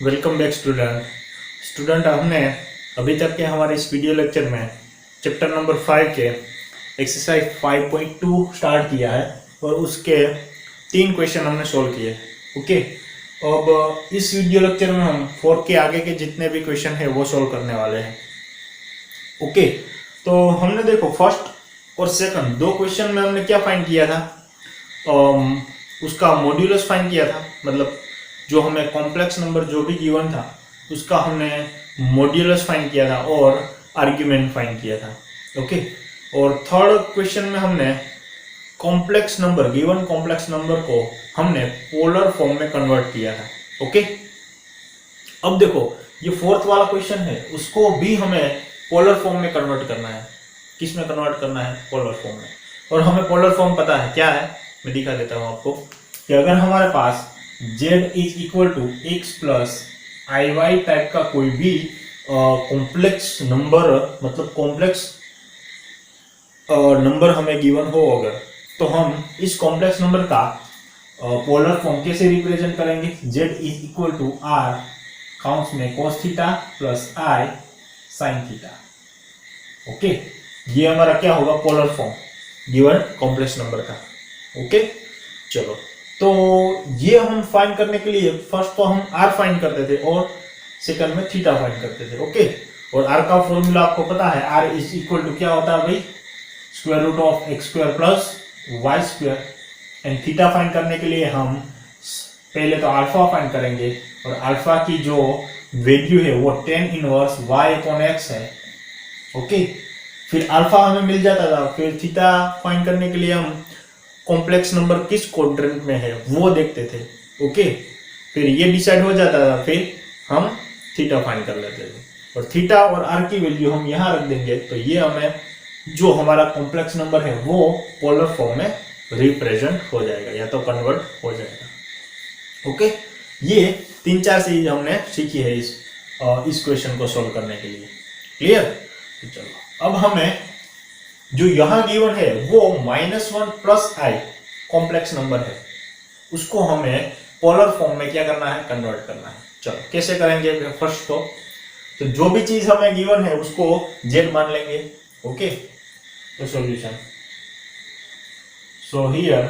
Welcome back student हमने अभी तक के हमारे इस वीडियो लेक्चर में चैप्टर नंबर 5 के एक्सरसाइज 5.2 स्टार्ट किया है और उसके 3 क्वेश्चन हमने सोल्व किए। ओके, अब इस वीडियो लेक्चर में हम 4 के आगे के जितने भी क्वेश्चन है वो सोल्व करने वाले हैं। ओके, तो हमने देखो फर्स्ट और सेकंड दो क्वेश्चन में हमने क्या फाइंड किया था, उसका मॉड्यूलस फाइंड किया था, मतलब जो हमें कॉम्प्लेक्स नंबर जो भी गिवन था उसका हमने मॉड्यूलस फाइंड किया था और आर्ग्यूमेंट फाइंड किया था। ओके, और थर्ड क्वेश्चन में हमने complex number given complex number को हमने पोलर फॉर्म में कन्वर्ट किया था। ओके, अब देखो ये फोर्थ वाला क्वेश्चन है, उसको भी हमें पोलर फॉर्म में कन्वर्ट करना है। किस में कन्वर्ट करना है? पोलर फॉर्म में। और हमें पोलर फॉर्म पता है क्या है, मैं दिखा देता हूं आपको कि अगर हमारे पास z is equal to x plus i y type का कोई भी कॉम्प्लेक्स नंबर, मतलब कॉम्प्लेक्स नंबर हमें गिवन हो अगर, तो हम इस कॉम्प्लेक्स नंबर का पोलर फॉर्म कैसे रिप्रेजेंट करेंगे? z is equal to r काउंट्स में cos theta plus i sin theta. Okay, ये हमारा क्या होगा? Polar form given complex number का। ओके, चलो, तो ये हम फाइंड करने के लिए फर्स्ट तो हम r फाइंड करते थे और सेकंड में थीटा फाइंड करते थे। ओके, और r का फॉर्मूला आपको पता है, r इज इक्वल टू क्या होता है भाई? Square root of x square plus y square. And theta find करने के लिए हम पहले तो अल्फा फाइंड करेंगे और अल्फा की जो वैल्यू है वो tan inverse y upon x है। ओके, फिर अल्फा हमें मिल जाता था, फिर थीटा फाइंड करने के लिए हम कॉम्प्लेक्स नंबर किस क्वाड्रेंट में है वो देखते थे। ओके, फिर ये डिसाइड हो जाता था, फिर हम थीटा फाइंड कर लेते थे और थीटा और आर की वैल्यू हम यहाँ रख देंगे, तो ये हमें जो हमारा कॉम्प्लेक्स नंबर है वो पोलर फॉर्म में रिप्रेजेंट हो जाएगा या तो कन्वर्ट हो जाएगा। ओके, ये 3-4 चीज हमने सीखी है इस क्वेश्चन को सोल्व करने के लिए। क्लियर? तो चलो, अब हमें जो यहां गिवन है वो -1 प्लस आई कॉम्प्लेक्स नंबर है, उसको हमें पोलर फॉर्म में क्या करना है? कन्वर्ट करना है। चलो, कैसे करेंगे? फर्स्ट तो जो भी चीज हमें गिवन है उसको z मान लेंगे। ओके, तो solution, so here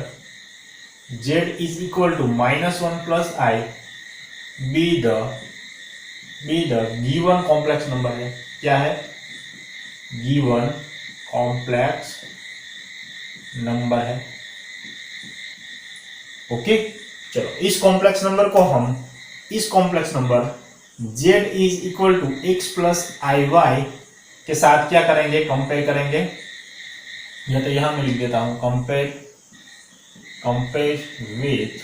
z is equal to -1 plus i be the given complex number है। क्या है? गिवन कॉम्प्लेक्स नंबर है। ओके, चलो, इस कॉम्प्लेक्स नंबर को हम इस complex number z is equal to x plus i y के साथ क्या करेंगे? कंपेयर करेंगे। या तो यहां मैं लिख देता हूं compare with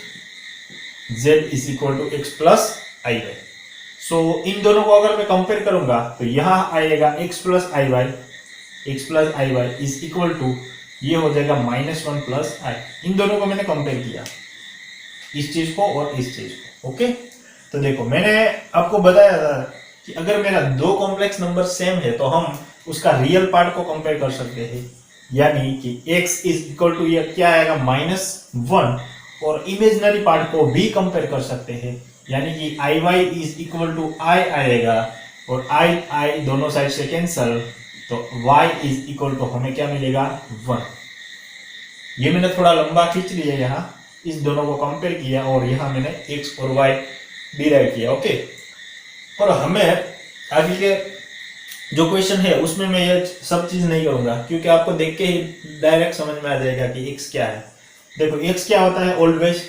z is equal to x plus i y. So इन दोनों को अगर मैं कंपेयर करूंगा तो यहां आएगा x plus i y, x plus i y is equal to ये हो जाएगा -1 प्लस आई। इन दोनों को मैंने कंपेयर किया, इस चीज को और इस चीज को। ओके, तो देखो मैंने आपको बताया था कि अगर मेरा दो कॉम्प्लेक्स नंबर सेम है तो हम उसका रियल पार्ट को कंपेयर कर सकते हैं, यानी कि x इज इक्वल टू ये क्या आएगा? -1, और इमेजिनरी पार्ट को भी कंपेयर कर सकते हैं, यानी कि आई वाई इज इक्वल टू आई आएगा और आई दोनों साइड से कैंसल, तो y इज इक्वल टू हमें क्या मिलेगा? 1। ये मैंने थोड़ा लंबा खींच लिया, यहाँ इस दोनों को कंपेयर किया और यहाँ मैंने x और y डिराइव किया। ओके, और हमें आगे के जो क्वेश्चन है उसमें मैं ये सब चीज नहीं करूंगा, क्योंकि आपको देख के ही डायरेक्ट समझ में आ जाएगा कि x क्या है। देखो x क्या होता है? ऑलवेज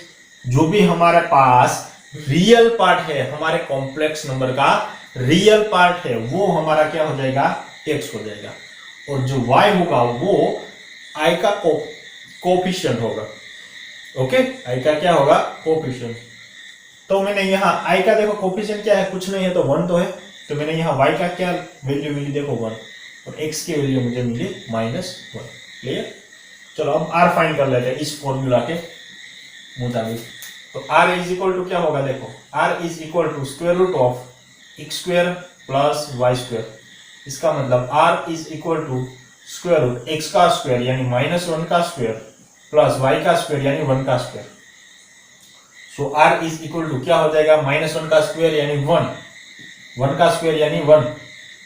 जो भी हमारे पास रियल पार्ट है, हमारे कॉम्प्लेक्स नंबर का रियल पार्ट है, वो हमारा क्या हो जाएगा? x हो जाएगा, और जो y होगा वो i का कोफिशिएंट होगा। ओके, i का क्या होगा? कोफिशिएंट। तो मैंने यहाँ i का देखो कोफिशिएंट क्या है? कुछ नहीं है, तो 1 तो है, तो मैंने यहाँ y का क्या वैल्यू मिली? देखो 1, और x की वैल्यू मुझे मिली -1। क्लियर? चलो, अब r फाइंड कर लेते हैं इस फॉर्मूला के मुताबिक। तो r इज इक्वल टू क्या होगा? देखो r is equal to square root of x square plus y square. इसका मतलब r is equal to square root x का स्क्वायर यानी -1 का स्क्वायर प्लस y का स्क्वायर यानी 1 का square. So r is equal to क्या हो जाएगा, -1 का स्क्वायर यानी 1, 1 का स्क्वायर यानी 1।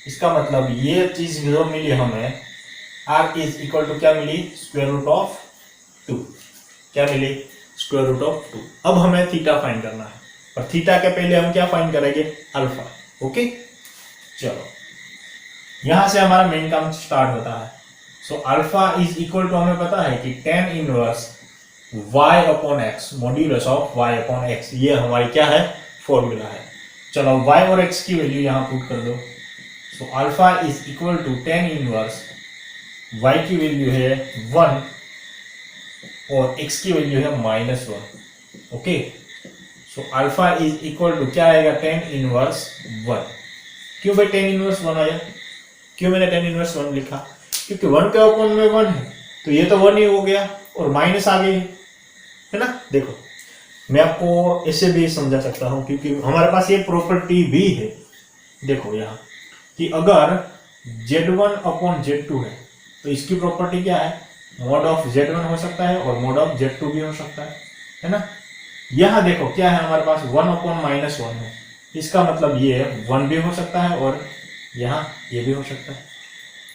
इसका मतलब ये चीज जो मिली हमें, r इज इक्वल टू क्या मिली, स्क्वायर रूट ऑफ 2। क्या मिली, स्क्वायर रूट ऑफ 2। अब हमें थीटा फाइंड करना है, और थीटा के पहले हम क्या फाइंड करेंगे, अल्फा। ओके, चलो यहां से हमारा मेन काम स्टार्ट होता है। So alpha is equal to हमें पता है कि tan inverse y upon x modulus of y upon x, ये हमारी क्या है, फॉर्मूला है। चलो y और x की वैल्यू यहां पुट कर दो। So alpha is equal to tan inverse y की वैल्यू है 1 और x की वैल्यू है -1। Okay, so alpha is equal to क्या आएगा, tan इनवर्स 1। क्यों भाई tan इनवर्स 1 आया, क्यों मैंने tan इनवर्स 1 लिखा, क्योंकि 1 के अपॉन में 1 है, तो ये तो 1 ही हो गया और माइनस आ गई है ना। देखो मैं आपको ऐसे भी समझा सकता हूं, क्योंकि हमारे पास ये प्रॉपर्टी भी है। देखो यहाँ कि अगर z1 अपॉन z2 है तो इसकी प्रॉपर्टी क्या है, मॉड ऑफ z1 हो सकता है और मॉड ऑफ z2 भी हो सकता है ना। यहाँ देखो क्या है, हमारे पास 1 अपॉन -1 है, इसका मतलब ये 1 भी हो सकता है और यहाँ ये भी हो सकता है।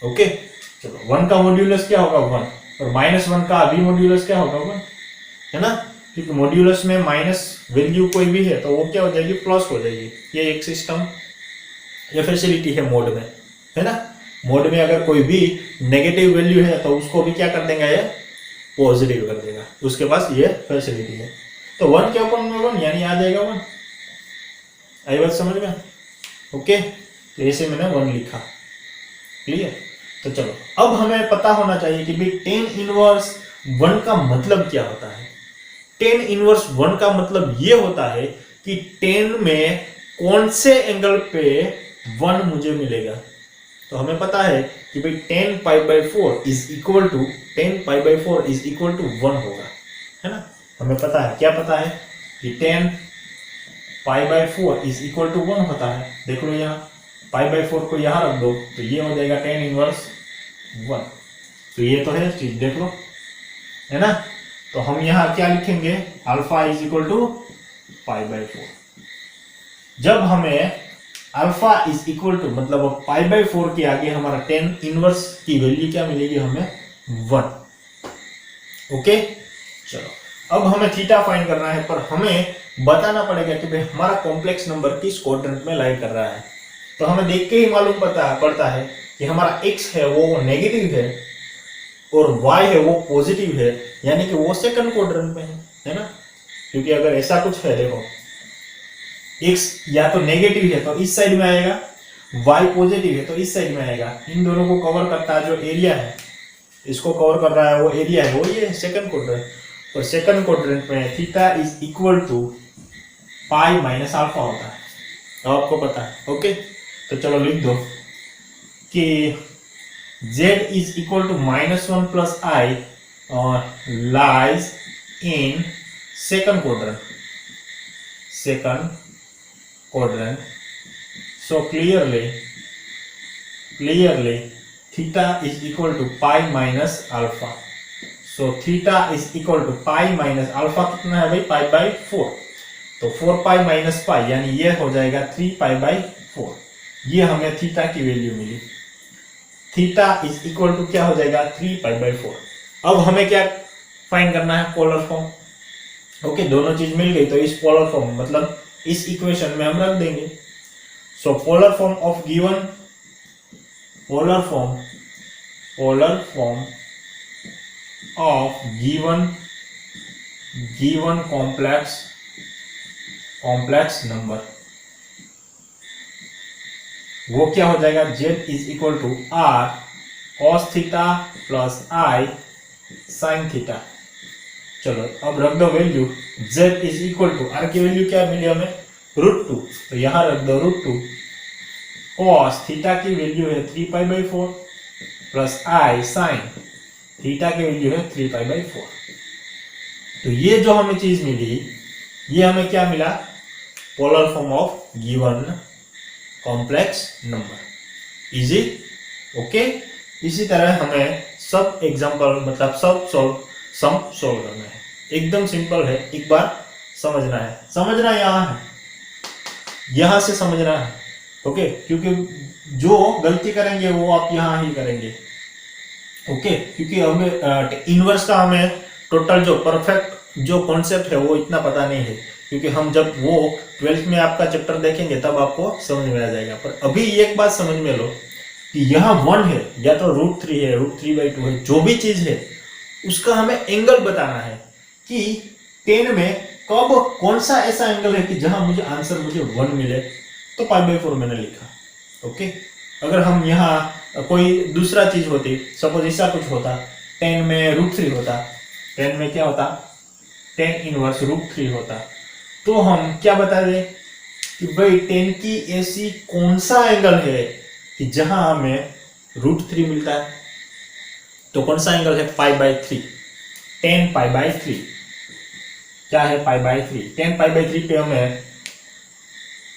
ओके, चलो 1 का मॉड्यूलस क्या होगा 1 और -1 का अभी मॉड्यूलस क्या होगा 1, है ना। क्योंकि मॉड्यूलस में माइनस वैल्यू कोई भी है तो वो क्या हो जाएगी, प्लस हो जाएगी। ये एक सिस्टम, ये फैसिलिटी है मोड में, है ना। मोड में अगर कोई भी नेगेटिव वैल्यू है तो उसको भी क्या कर देगा, ये पॉजिटिव कर देगा, उसके पास ये फैसिलिटी है। तो 1 के ऊपर में 1 यानी आ जाएगा 1। आई बात समझ में, ओके। तो ऐसे मैंने 1 लिखा, क्लियर। तो चलो अब हमें पता होना चाहिए कि भाई tan इनवर्स 1 का मतलब क्या होता है। tan इनवर्स 1 का मतलब ये होता है कि tan में कौन से एंगल पे 1 मुझे मिलेगा। तो हमें पता है कि भाई tan π/4 is equal to tan π/4 is equal to 1 होगा, है ना। हमें पता है, क्या पता है कि tan π/4 इज इक्वल टू 1 होता है। देख लो यहाँ π/4 को यहाँ रख दो तो ये हो जाएगा tan इनवर्स 1। तो ये तो है चीज, देख लो, है ना। तो हम यहाँ क्या लिखेंगे, अल्फा इज इक्वल टू π/4। जब हमें अल्फा इज इक्वल टू मतलब π/4 के आगे हमारा tan इनवर्स की वैल्यू क्या मिलेगी, हमें 1। ओके, चलो अब हमें थीटा फाइंड करना है, पर हमें बताना पड़ेगा कि भाई हमारा कॉम्प्लेक्स नंबर किस क्वाड्रेंट में लाई कर रहा है। तो हमें देख के ही मालूम पड़ता है कि हमारा x है वो नेगेटिव है और y है वो पॉजिटिव है, यानी कि वो सेकंड क्वाड्रेंट में है ना। क्योंकि अगर ऐसा कुछ है, देखो x या तो नेगेटिव है तो इस साइड में आएगा, y पॉजिटिव है तो इस साइड में आएगा। इन दोनों को कवर करता है जो एरिया है, इसको कवर कर रहा है वो एरिया है, वो ये सेकंड क्वाड्रेंट। और सेकंड क्वाड्रेंट में theta is equal to pi minus alpha होता है, तो आपको पता है। ओके, तो चलो लिख दो कि z is equal to -1 plus i lies in second quadrant. So clearly theta is equal to pi minus alpha. So theta is equal to pi minus alpha कितना है भाई, π/4। तो 4 pi minus pi यानी ये हो जाएगा 3 π/4। ये हमें थीटा की वैल्यू मिली। थीटा इज इक्वल टू क्या हो जाएगा, 3 π/4। अब हमें क्या फाइंड करना है, पोलर फॉर्म। ओके, दोनों चीज मिल गई तो इस पोलर फॉर्म मतलब इस इक्वेशन में हम रख देंगे। So polar form of given complex number, वो क्या हो जाएगा, z is equal to r cos theta plus i sin theta. चलो अब रख दो value, z is equal to r की वैल्यू क्या मिली हमें, √2। तो यहां रख दो √2। cos थीटा की वैल्यू है 3 π/4 प्लस i sin थीटा की वैल्यू है 3 π/4। तो ये जो हमें चीज मिली, ये हमें क्या मिला, polar form of given complex number. Easy, okay. इसी तरह हमें सब एग्जांपल मतलब सम सोल्व करना है, एकदम सिंपल है। एक बार समझना यहाँ है, यहां से समझना है। ओके, क्योंकि जो गलती करेंगे वो आप यहां ही करेंगे। ओके, क्योंकि हमें इनवर्स का हमें टोटल जो परफेक्ट जो कॉन्सेप्ट है वो इतना पता नहीं है, क्योंकि हम जब वो 12th में आपका चैप्टर देखेंगे तब आपको समझ में आ जाएगा। पर अभी एक बात समझ में लो कि यहाँ 1 है या तो √3 है, √3/2 है, जो भी चीज है उसका हमें एंगल बताना है कि 10 में कब कौन सा ऐसा एंगल है कि जहां मुझे आंसर 1 मिले, तो π/4 मैंने लिखा। ओके, अगर हम यहाँ कोई दूसरा चीज होती, सपोज ऐसा कुछ होता, 10 में √3 होता, 10 में क्या होता, 10 इनवर्स √3 होता, तो हम क्या बता दें कि भाई 10 की ऐसी कौन सा एंगल है कि जहां हमें √3 मिलता है। तो कौन सा एंगल है, π/3, 10 π/3। क्या है π/3, 10 π/3 पे हमें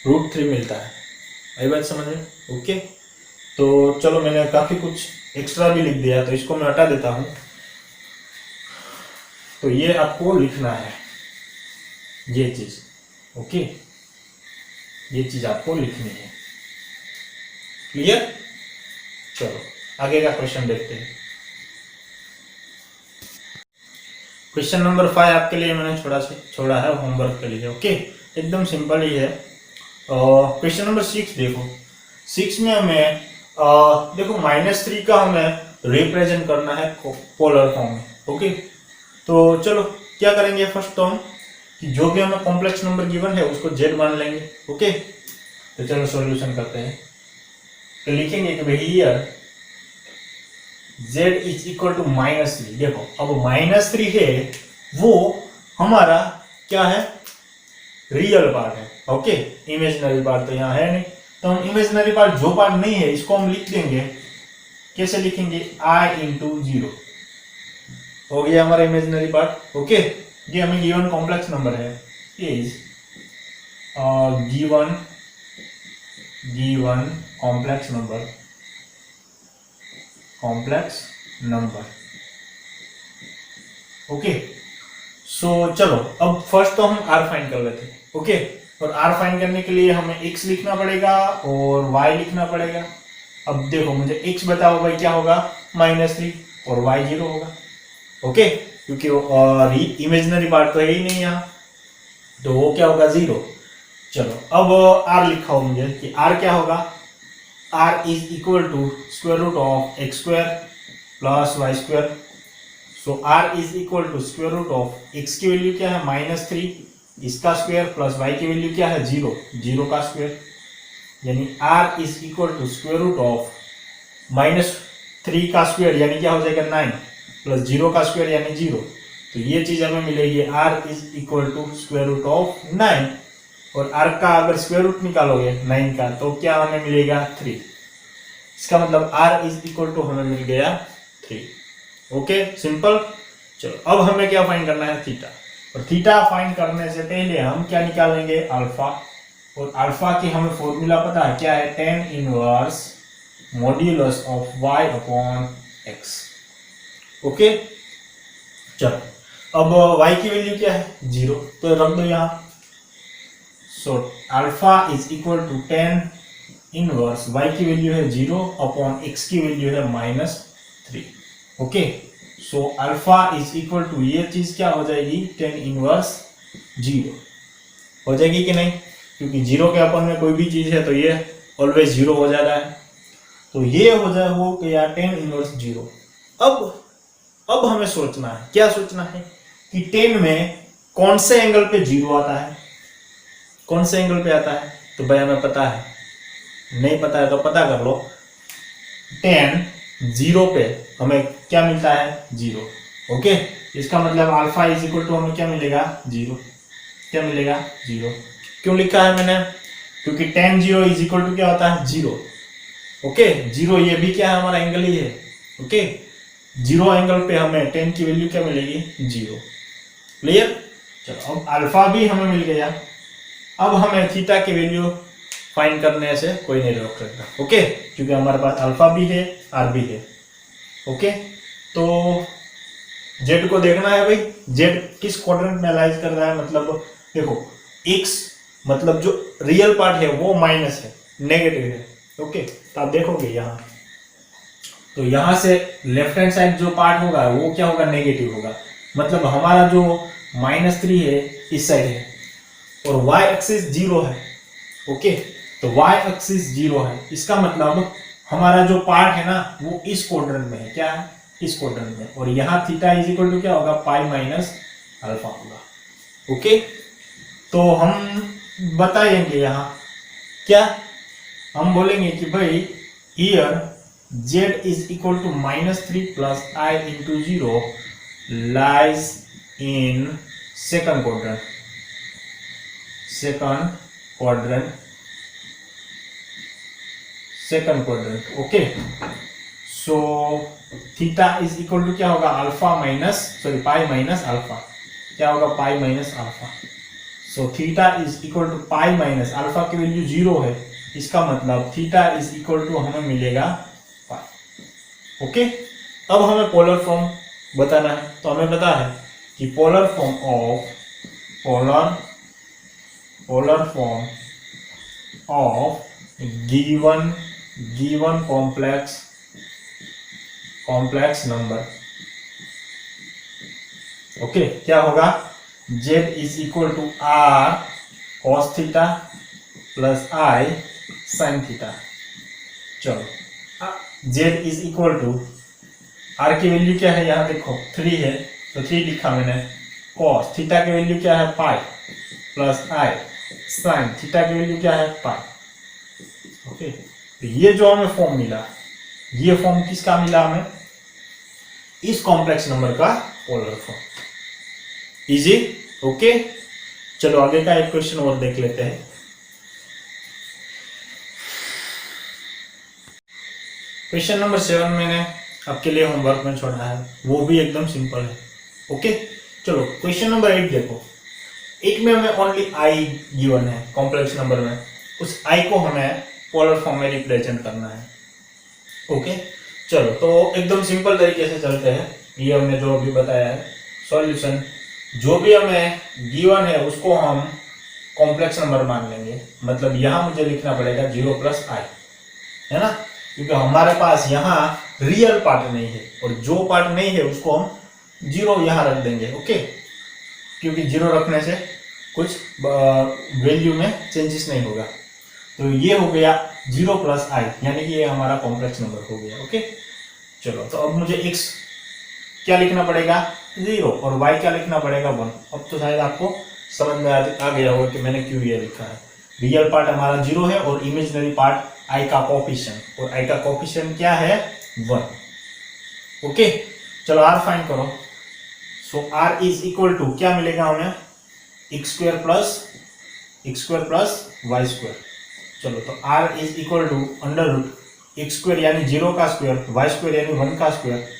√3 मिलता है। आई बात समझ में? ओके, तो चलो मैंने काफी कुछ एक्स्ट्रा भी लिख दिया, तो इसको मैं हटा देता हूं। तो ये आपको लिखना है, ये चीज। ओके, ये चीज आपको लिखनी है। क्लियर? चलो आगे का क्वेश्चन देखते हैं। क्वेश्चन नंबर 5 आपके लिए मैंने छोड़ा है होमवर्क के लिए। ओके, एकदम सिंपल ही है। क्वेश्चन नंबर 6 देखो, 6 में हमें देखो -3 का हमें रिप्रेजेंट करना है पोलर फॉर्म में। ओके, तो चलो क्या करेंगे, फर्स्ट तो हम कि जो भी हमें कॉम्प्लेक्स नंबर गिवन है उसको z मान लेंगे। ओके, तो चलो सॉल्यूशन करते हैं। तो लिखेंगे कि भाई here z is equal to -3। देखो अब -3 है वो हमारा क्या है, रियल पार्ट है। ओके, इमेजिनरी पार्ट तो यहाँ है नहीं, तो हम इमेजिनरी पार्ट जो पार्ट नहीं है इसको हम लिख देंगे, कैसे लिखेंगे, i × 0 हो गया हमारा इमेजिनरी पार्ट। ओके, ये हमें गिवन कॉम्प्लेक्स नंबर है, is given complex number. Okay, so चलो अब फर्स्ट तो हम r फाइंड कर लेते हैं। ओके, और r फाइंड करने के लिए हमें x लिखना पड़ेगा और y लिखना पड़ेगा। अब देखो मुझे x बताओ भाई क्या होगा, -3, और y 0 होगा। ओके, क्योंकि इमेजिनरी पार्ट तो है ही नहीं यहाँ, तो वो क्या होगा, 0। चलो अब r लिखाओ मुझे कि r क्या होगा, r is equal to √x² + y²। So r is equal to √x की वैल्यू क्या है, -3, इसका स्क्वायर प्लस y की वैल्यू क्या है, 0 का स्क्वायर, यानी r इज इक्वल टू -3 का स्क्वायर यानी क्या हो जाएगा, 9, प्लस 0 का स्क्वायर यानी 0। तो ये चीज हमें मिलेगी, r इज इक्वल टू √9, और r का अगर स्क्वायर रूट निकालोगे 9 का तो क्या हमें मिलेगा, 3। इसका मतलब r इज इक्वल टू हमें मिल गया 3। Okay, simple. चलो अब हमें क्या फाइंड करना है, थीटा। और थीटा फाइंड करने से पहले हम क्या निकालेंगे, अल्फा। और अल्फा की हमें फॉर्मूला पता है क्या है, tan inverse modulus of y/x। Okay, चलो अब y की वैल्यू क्या है, 0, तो रख दो यहाँ। So alpha is equal to tan inverse y की वैल्यू है 0/x की वैल्यू है -3। Okay, so alpha is equal to, ये चीज क्या हो जाएगी, tan इनवर्स 0 हो जाएगी कि नहीं, क्योंकि 0 के अपन में कोई भी चीज है तो ये ऑलवेज 0 हो जाता है। तो ये हो जाए वो क्या, tan इनवर्स 0। अब हमें सोचना है, क्या सोचना है कि 10 में कौन से एंगल पे 0 आता है, कौन से एंगल पे आता है। तो भाई हमें पता है, नहीं पता है तो पता कर लो। tan 0 पे हमें क्या मिलता है, 0। ओके, इसका मतलब अल्फा इज इक्वल टू हमें क्या मिलेगा, 0। क्या मिलेगा, 0। क्यों लिखा है मैंने, क्योंकि tan 0 इज इक्वल टू क्या होता है, 0। ओके, 0 ये भी क्या है, हमारा एंगल ही है। ओके, 0 एंगल पे हमें tan की वैल्यू क्या मिलेगी, 0। क्लियर? चलो अब अल्फा भी हमें मिल गया। अब हमें थीटा की वैल्यू फाइंड करने से कोई नहीं रोक सकता। ओके, क्योंकि हमारे पास अल्फा भी है, आर भी है। ओके, तो जेड को देखना है भाई, जेड किस क्वाड्रेंट में लाइज कर रहा है, मतलब देखो x मतलब जो रियल पार्ट है वो माइनस है, नेगेटिव है। ओके, तो आप देखोगे यहाँ, तो यहां से लेफ्ट हैंड साइड जो पार्ट होगा वो क्या होगा, नेगेटिव होगा। मतलब हमारा जो -3 है इस साइड है और y एक्सिस 0 है। ओके, तो y एक्सिस 0 है, इसका मतलब हमारा जो पार्ट है ना वो इस क्वाड्रेंट में है। क्या है, इस क्वाड्रेंट में। और यहाँ थीटा इज इक्वल टू क्या होगा, पाई माइनस अल्फा होगा। ओके, तो हम बताएंगे यहाँ क्या, हम बोलेंगे कि भाई here z is equal to -3 plus i into 0 lies in second quadrant, second quadrant. Okay, so theta is equal to क्या होगा, alpha minus sorry pi minus alpha. क्या होगा, pi minus alpha. So theta is equal to pi minus alpha की value 0 है, इसका मतलब theta is equal to हमें मिलेगा पाई। ओके, अब हमें पोलर फॉर्म बताना है, तो हमें पता है कि polar form of given complex number. Okay, क्या होगा, z is equal to r cos theta plus i sin theta. चलो z is equal to r की वैल्यू क्या है, यहाँ देखो 3 है तो 3 लिखा मैंने, cos थीटा की वैल्यू क्या है, pi plus i sin theta की वैल्यू क्या है, पाई। ओके, तो ये जो हमें फॉर्म मिला, ये फॉर्म किसका मिला हमें, इस कॉम्प्लेक्स नंबर का पोलर फॉर्म। इजी। ओके, चलो आगे का एक क्वेश्चन और देख लेते हैं। क्वेश्चन नंबर 7 मैंने आपके लिए होमवर्क में छोड़ा है, वो भी एकदम सिंपल है। ओके, चलो क्वेश्चन नंबर 8 देखो। 8 में हमें ओनली आई गिवन है कॉम्प्लेक्स नंबर में, उस आई को हमें पोलर फॉर्म में रिप्रेजेंट करना है। ओके, चलो तो एकदम सिंपल तरीके से चलते हैं। ये हमने जो अभी बताया है सॉल्यूशन, जो भी हमें गिवन है उसको हम कॉम्प्लेक्स नंबर मान लेंगे। मतलब यहाँ मुझे लिखना पड़ेगा 0 प्लस आई, है ना, क्योंकि हमारे पास यहाँ रियल पार्ट नहीं है और जो पार्ट नहीं है उसको हम 0 यहाँ रख देंगे। ओके, क्योंकि 0 रखने से कुछ वैल्यू में चेंजेस नहीं होगा। तो ये हो गया 0 प्लस आई, यानी कि ये हमारा कॉम्प्लेक्स नंबर हो गया। ओके, चलो तो अब मुझे x क्या लिखना पड़ेगा, 0, और y क्या लिखना पड़ेगा, 1। अब तो शायद आपको समझ में आ गया होगा कि मैंने क्यों ये लिखा है। रियल पार्ट हमारा 0 है और इमेजिनरी पार्ट i का कोफिशिएंट, और i का कोफिशिएंट क्या है, 1। ओके, चलो r फाइंड करो। So r is equal to क्या मिलेगा हमें, x² प्लस y²। चलो तो r is equal to under root x² यानी 0 का स्क्वायर, y² यानी 1 का स्क्वायर।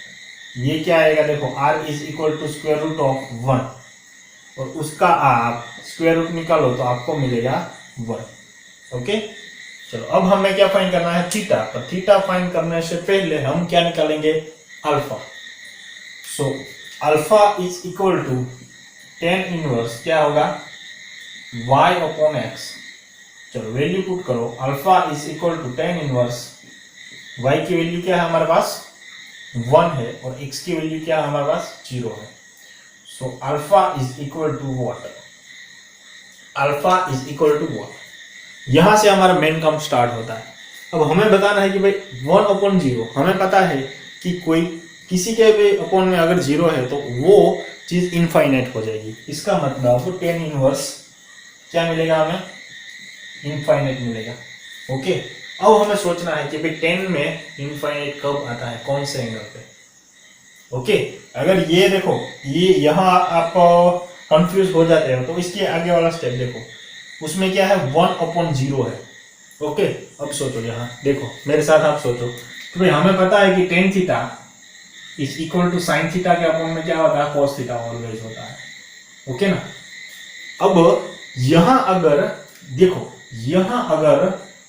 ये क्या आएगा, देखो r is equal to square root of 1 और उसका आप स्क्वायर रूट निकालो तो आपको मिलेगा 1। ओके, चलो अब हमें क्या फाइंड करना है, थीटा। तो थीटा फाइंड करने से पहले हम क्या निकालेंगे, alpha. So alpha is equal to tan inverse क्या होगा, y अपॉन x। चलो वैल्यू पुट करो, alpha is equal to tan inverse y की वैल्यू क्या है हमारे पास, 1 है, और x की वैल्यू क्या है हमारे पास, 0 है। So alpha is equal to what, alpha is equal to what. यहां से हमारा मेन काम स्टार्ट होता है। अब हमें बताना है कि भाई 1/0, हमें पता है कि कोई किसी के भी अपॉन में अगर 0 है तो वो चीज इनफाइनाइट हो जाएगी। इसका मतलब tan इनवर्स क्या मिलेगा हमें, इनफाइनाइट मिलेगा। ओके, अब हमें सोचना है कि भाई 10 में इनफाइनाइट कब आता है, कौन से एंगल पे। ओके, अगर ये देखो, ये यहाँ आप कंफ्यूज हो जाते हो तो इसके आगे वाला स्टेप देखो, उसमें क्या है, 1/0 है। ओके, अब सोचो, यहाँ देखो मेरे साथ आप सोचो कि भाई हमें पता है कि tan theta is equal to sine theta के अपॉन में क्या होता है, cos थीटा ऑलवेज होता है। ओके ना, अब यहाँ अगर देखो, यहाँ अगर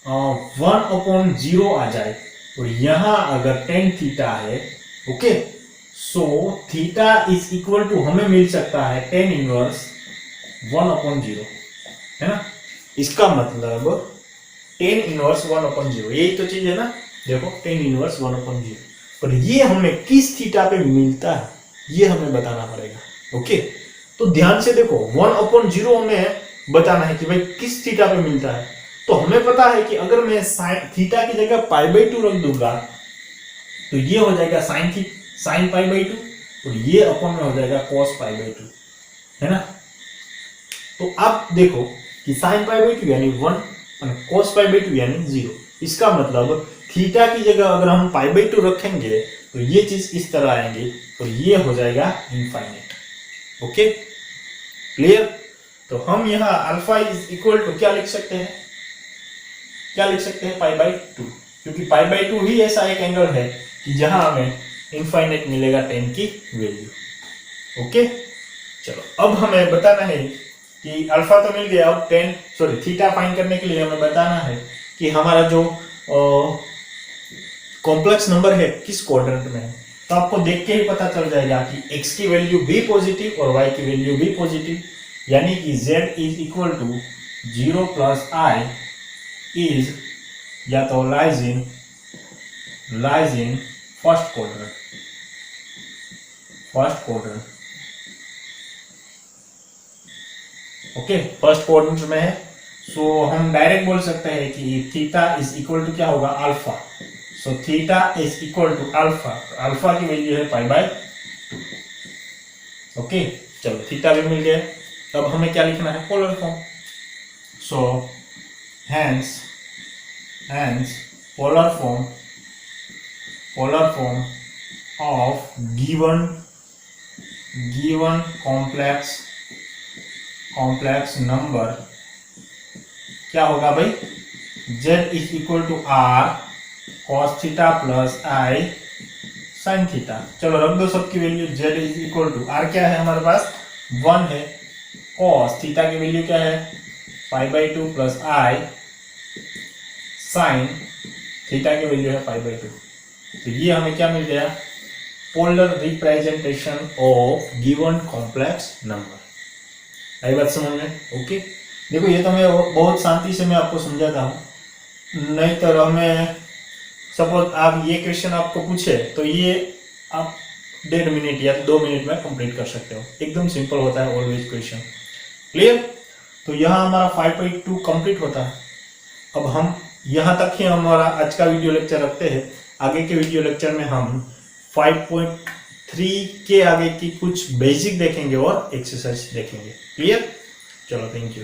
1/0 आ जाए और यहाँ अगर tan थीटा है, okay, so theta is equal to हमें मिल सकता है tan इनवर्स 1/0, है ना। इसका मतलब tan इनवर्स 1/0, यही तो चीज है ना। देखो tan इनवर्स 1/0, पर ये हमें किस थीटा पे मिलता है ये हमें बताना पड़ेगा। ओके, तो ध्यान से देखो 1/0 हमें बताना है कि भाई किस थीटा पे मिलता है। तो हमें पता है कि अगर मैं साइन थीटा की जगह π/2 रख दूंगा तो ये हो जाएगा sin π/2 और ये अपन में हो जाएगा cos π/2, है ना। तो आप देखो कि sin π/2 यानी 1 और cos π/2 यानी 0। इसका मतलब थीटा की जगह अगर हम π/2 रखेंगे तो ये चीज इस तरह आएंगे और ये हो जाएगा इनफाइनाइट। Okay, clear. तो हम यहाँ अल्फा इज इक्वल टू क्या लिख सकते हैं, π/2, क्योंकि π/2 ही ऐसा एक एंगल है कि जहां हमें इनफाइनाइट मिलेगा tan की वैल्यू। ओके, चलो अब हमें बताना है कि अल्फा तो मिल गया, अब थीटा फाइंड करने के लिए हमें बताना है कि हमारा जो कॉम्प्लेक्स नंबर है किस क्वाड्रेंट में है। तो आपको देख के ही पता चल जाएगा कि x की वैल्यू भी पॉजिटिव और y की वैल्यू भी पॉजिटिव, यानी कि z is equal to 0 plus i is या तो lies in first quadrant. Okay, first quadrant में है। सो हम डायरेक्ट बोल सकते हैं कि थीटा इज इक्वल टू क्या होगा, alpha. So theta is equal to alpha, alpha की वैल्यू है π/2। ओके, चलो थीटा भी मिल गया। अब हमें क्या लिखना है, polar form. So hence polar form of given complex number क्या होगा भाई, z is equal to r cos theta plus i sin theta. चलो रख दो सबकी value, z is equal to r क्या है हमारे पास 1 है, cos थीटा की वैल्यू क्या है π/2 प्लस i sin थीटा की वैल्यू है π/2। तो ये हमें क्या मिल गया, polar representation of given complex number. आई बात समझ में। ओके, देखो ये तो मैं बहुत शांति से मैं आपको समझाता हूँ, नहीं तो हमें सपोज आप ये क्वेश्चन आपको पूछे तो ये आप 1.5 मिनट या 2 मिनट में कंप्लीट कर सकते हो, एकदम सिंपल होता है ऑलवेज क्वेश्चन। क्लियर। तो यहाँ हमारा 5.2 कंप्लीट होता है। अब हम यहाँ तक ही हमारा आज का वीडियो लेक्चर रखते हैं। आगे के वीडियो लेक्चर में हम 5.3 के आगे की कुछ बेसिक देखेंगे और एक्सरसाइज देखेंगे। क्लियर, चलो थैंक यू।